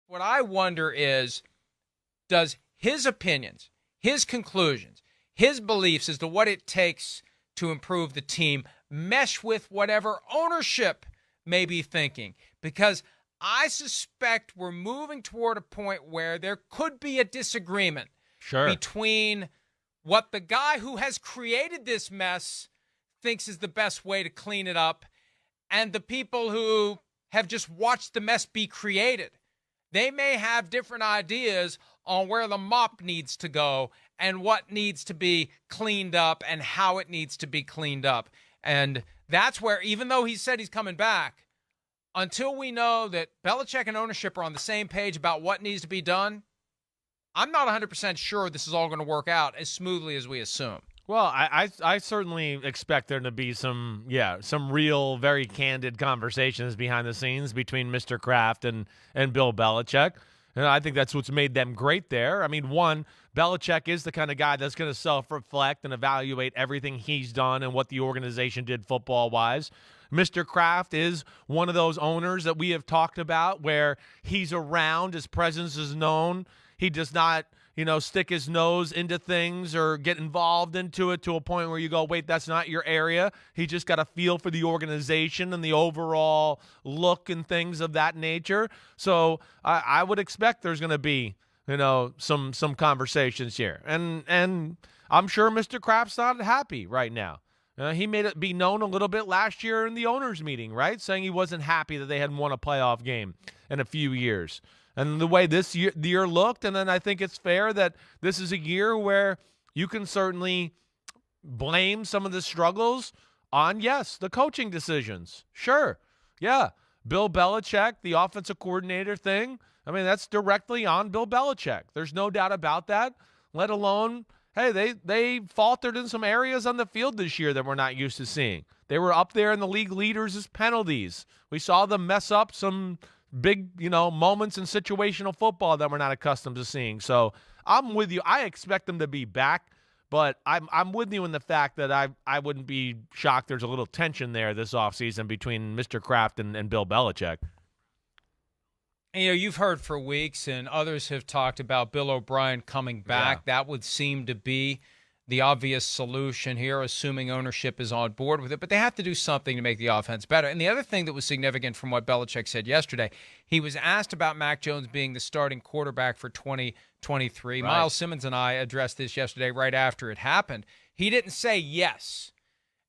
what I wonder is, does his opinions, his conclusions, his beliefs as to what it takes to improve the team mesh with whatever ownership may be thinking? Because I suspect we're moving toward a point where there could be a disagreement between what the guy who has created this mess thinks is the best way to clean it up and the people who have just watched the mess be created. They may have different ideas on where the mop needs to go and what needs to be cleaned up and how it needs to be cleaned up. And that's where, even though he said he's coming back, until we know that Belichick and ownership are on the same page about what needs to be done, I'm not 100% sure this is all going to work out as smoothly as we assume. Well, I certainly expect there to be some real, very candid conversations behind the scenes between Mr. Kraft and Bill Belichick. And I think that's what's made them great there. I mean, one, Belichick is the kind of guy that's going to self-reflect and evaluate everything he's done and what the organization did football-wise. Mr. Kraft is one of those owners that we have talked about where he's around, his presence is known. He does not, stick his nose into things or get involved into it to a point where you go, wait, that's not your area. He just got a feel for the organization and the overall look and things of that nature. So I would expect there's going to be, some conversations here. And I'm sure Mr. Kraft's not happy right now. He made it be known a little bit last year in the owners' meeting, right? Saying he wasn't happy that they hadn't won a playoff game in a few years. And the way the year looked, and then I think it's fair that this is a year where you can certainly blame some of the struggles on, yes, the coaching decisions. Sure. Yeah. Bill Belichick, the offensive coordinator thing, I mean, that's directly on Bill Belichick. There's no doubt about that, let alone, hey, they faltered in some areas on the field this year that we're not used to seeing. They were up there in the league leaders as penalties. We saw them mess up some big, moments in situational football that we're not accustomed to seeing. So I'm with you. I expect them to be back, but I'm with you in the fact that I wouldn't be shocked there's a little tension there this offseason between Mr. Kraft and Bill Belichick. And, you've heard for weeks, and others have talked about Bill O'Brien coming back. Yeah. That would seem to be the obvious solution here, assuming ownership is on board with it. But they have to do something to make the offense better. And the other thing that was significant from what Belichick said yesterday, he was asked about Mac Jones being the starting quarterback for 2023. Right. Miles Simmons and I addressed this yesterday right after it happened. He didn't say yes.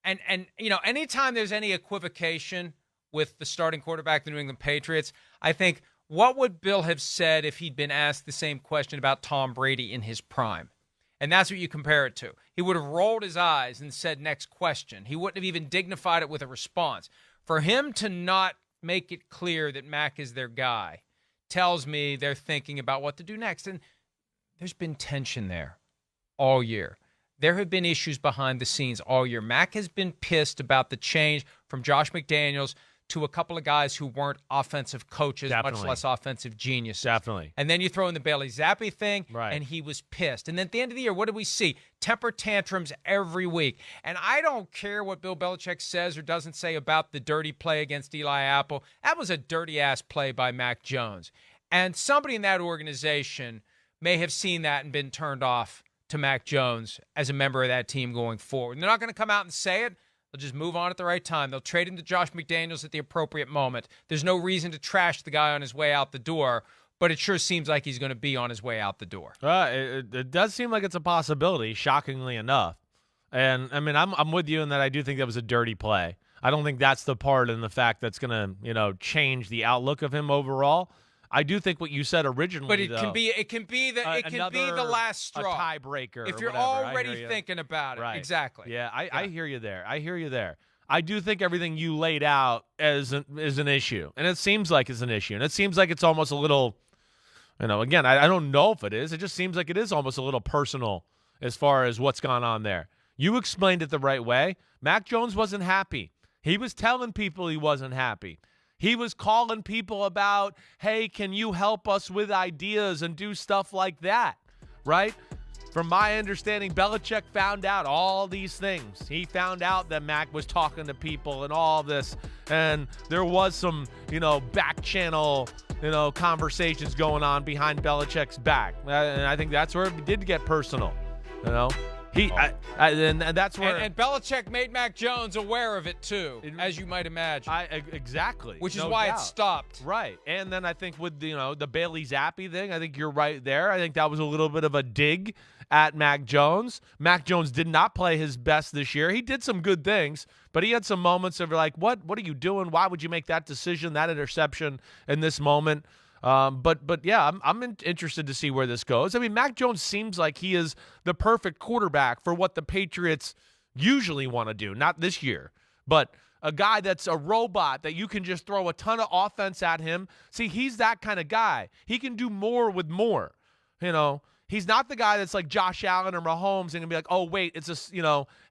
And anytime there's any equivocation with the starting quarterback of the New England Patriots, I think, what would Bill have said if he'd been asked the same question about Tom Brady in his prime? And that's what you compare it to. He would have rolled his eyes and said, next question. He wouldn't have even dignified it with a response. For him to not make it clear that Mac is their guy tells me they're thinking about what to do next. And there's been tension there all year. There have been issues behind the scenes all year. Mac has been pissed about the change from Josh McDaniels to a couple of guys who weren't offensive coaches, much less offensive geniuses. Definitely. And then you throw in the Bailey Zappi thing, right, and he was pissed. And then at the end of the year, what did we see? Temper tantrums every week. And I don't care what Bill Belichick says or doesn't say about the dirty play against Eli Apple. That was a dirty-ass play by Mac Jones. And somebody in that organization may have seen that and been turned off to Mac Jones as a member of that team going forward. And they're not going to come out and say it. They'll just move on at the right time. They'll trade him to Josh McDaniels at the appropriate moment. There's no reason to trash the guy on his way out the door, but it sure seems like he's going to be on his way out the door. It does seem like it's a possibility, shockingly enough. And, I mean, I'm with you in that I do think that was a dirty play. I don't think that's the part in the fact that's going to, change the outlook of him overall. I do think what you said originally, but it can be the last straw, a tiebreaker. If you're already thinking about it, right. Exactly. Yeah, I hear you there. I do think everything you laid out is an issue, and it seems like it's an issue, and it seems like it's almost a little, Again, I don't know if it is. It just seems like it is almost a little personal as far as what's gone on there. You explained it the right way. Mac Jones wasn't happy. He was telling people he wasn't happy. He was calling people about, hey, can you help us with ideas and do stuff like that, right? From my understanding, Belichick found out all these things. He found out that Mac was talking to people and all this, and there was some, back channel conversations going on behind Belichick's back. And I think that's where it did get personal, and that's where and Belichick made Mac Jones aware of it too, as you might imagine. Exactly, which is why it stopped. Right, and then I think with the Bailey Zappi thing, I think you're right there. I think that was a little bit of a dig at Mac Jones. Mac Jones did not play his best this year. He did some good things, but he had some moments of like, what are you doing? Why would you make that decision, that interception in this moment? But yeah, I'm interested to see where this goes. I mean, Mac Jones seems like he is the perfect quarterback for what the Patriots usually want to do. Not this year, but a guy that's a robot that you can just throw a ton of offense at him. See, he's that kind of guy. He can do more with more. He's not the guy that's like Josh Allen or Mahomes and gonna be like, oh wait, it's just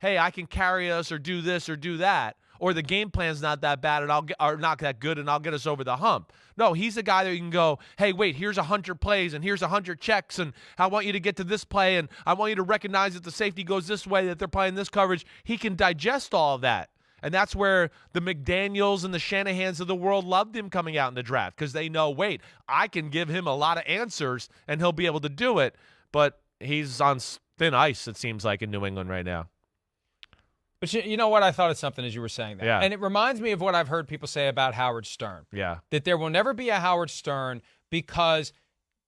hey, I can carry us or do this or do that. Or the game plan's not that bad or not that good and I'll get us over the hump. No, he's a guy that you can go, hey, wait, here's 100 plays and here's 100 checks and I want you to get to this play and I want you to recognize that the safety goes this way, that they're playing this coverage. He can digest all of that. And that's where the McDaniels and the Shanahans of the world loved him coming out in the draft because they know, wait, I can give him a lot of answers and he'll be able to do it. But he's on thin ice, it seems like, in New England right now. But you know what? I thought of something as you were saying that. Yeah. And it reminds me of what I've heard people say about Howard Stern. Yeah. That there will never be a Howard Stern because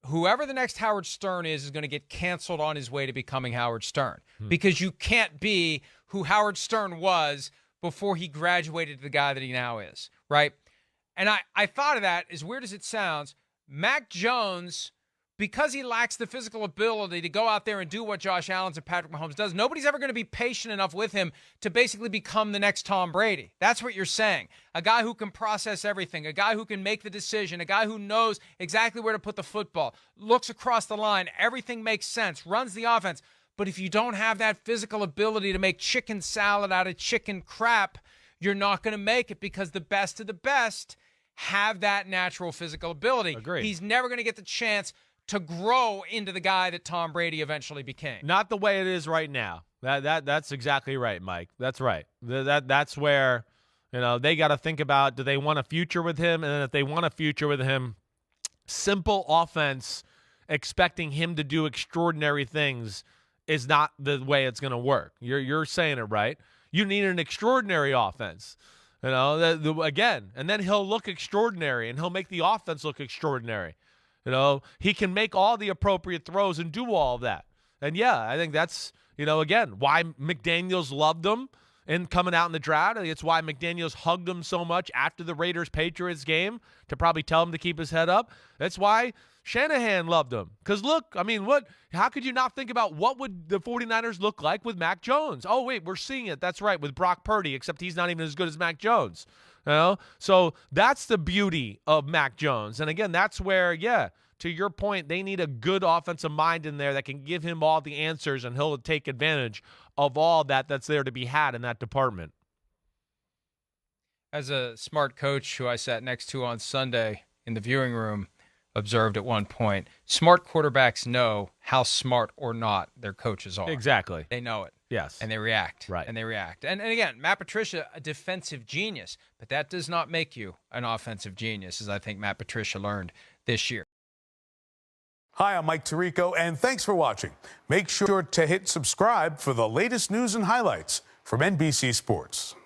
whoever the next Howard Stern is going to get canceled on his way to becoming Howard Stern. Because you can't be who Howard Stern was before he graduated to the guy that he now is, right? And I thought of that, as weird as it sounds, Mac Jones, because he lacks the physical ability to go out there and do what Josh Allen and Patrick Mahomes does, nobody's ever going to be patient enough with him to basically become the next Tom Brady. That's what you're saying. A guy who can process everything, a guy who can make the decision, a guy who knows exactly where to put the football, looks across the line, everything makes sense, runs the offense. But if you don't have that physical ability to make chicken salad out of chicken crap, you're not going to make it because the best of the best have that natural physical ability. Agreed. He's never going to get the chance to grow into the guy that Tom Brady eventually became. Not the way it is right now. That's exactly right, Mike. That's right. That's where, they got to think about, do they want a future with him? And then if they want a future with him, simple offense, expecting him to do extraordinary things is not the way it's going to work. You're saying it right. You need an extraordinary offense. Again, and then he'll look extraordinary, and he'll make the offense look extraordinary. He can make all the appropriate throws and do all of that. And, yeah, I think that's, again, why McDaniels loved him and coming out in the draft. I think it's why McDaniels hugged him so much after the Raiders-Patriots game to probably tell him to keep his head up. That's why Shanahan loved him. Because, look, how could you not think about what would the 49ers look like with Mac Jones? Oh, wait, we're seeing it. That's right, with Brock Purdy, except he's not even as good as Mac Jones. So that's the beauty of Mac Jones. And again, that's where, to your point, they need a good offensive mind in there that can give him all the answers, and he'll take advantage of all that's there to be had in that department. As a smart coach who I sat next to on Sunday in the viewing room observed at one point, smart quarterbacks know how smart or not their coaches are. Exactly. They know it. Yes. And they react. Right. And they react. And again, Matt Patricia, a defensive genius, but that does not make you an offensive genius, as I think Matt Patricia learned this year. Hi, I'm Mike Tirico, and thanks for watching. Make sure to hit subscribe for the latest news and highlights from NBC Sports.